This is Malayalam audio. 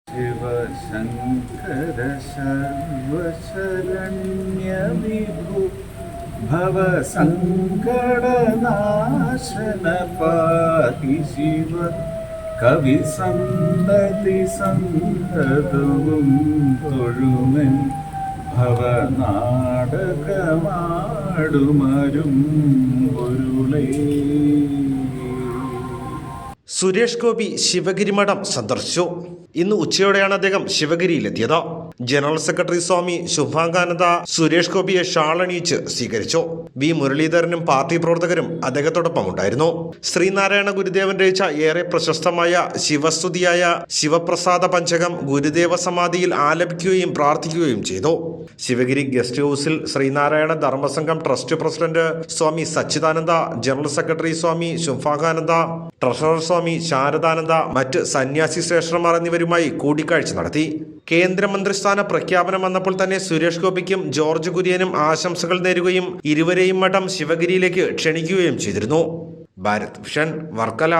ശിവശങ്കര സർവശരണ്യവിഭു ഭവസങ്കടനാശന പാഹി ശിവ കവിസന്തതി സന്തതവും തൊഴുമൻ ഭവനാടകമാടുമരും പൊരുളേ. സുരേഷ് ഗോപി ശിവഗിരി മഠം സന്ദർശിച്ചു. ഇന്ന് ഉച്ചയോടെയാണ് അദ്ദേഹം ശിവഗിരിയിലെത്തിയത്. ജനറൽ സെക്രട്ടറി സ്വാമി ശുഭാംഗാനന്ദ സുരേഷ് ഗോപിയെ ഷാളണിയിച്ച് സ്വീകരിച്ചു. വി മുരളീധരനും പാർട്ടി പ്രവർത്തകരും അദ്ദേഹത്തോടൊപ്പം ഉണ്ടായിരുന്നു. ശ്രീനാരായണ ഗുരുദേവൻ രചിച്ച ഏറെ പ്രശസ്തമായ ശിവസ്തുതിയായ ശിവപ്രസാദ പഞ്ചകം ഗുരുദേവ സമാധിയിൽ ആലപിക്കുകയും പ്രാർത്ഥിക്കുകയും ചെയ്തു. ശിവഗിരി ഗസ്റ്റ് ഹൌസിൽ ശ്രീനാരായണ ധർമ്മസംഘം ട്രസ്റ്റ് പ്രസിഡന്റ് സ്വാമി സച്ചിദാനന്ദ, ജനറൽ സെക്രട്ടറി സ്വാമി ശുഭാംഗാനന്ദ, ട്രഷറർ സ്വാമി ശാരദാനന്ദ, മറ്റ് സന്യാസി ശ്രേഷ്ഠന്മാർ എന്നിവരുമായി കൂടിക്കാഴ്ച നടത്തി. കേന്ദ്രമന്ത്രിസ്ഥാന പ്രഖ്യാപനം വന്നപ്പോൾ തന്നെ സുരേഷ് ഗോപിക്കും ജോർജ് കുര്യനും ആശംസകൾ നേരുകയും ഇരുവരെയും മഠം ശിവഗിരിയിലേക്ക് ക്ഷണിക്കുകയും ചെയ്തിരുന്നു. ഭാരത് വിഷൻ, വർക്കല.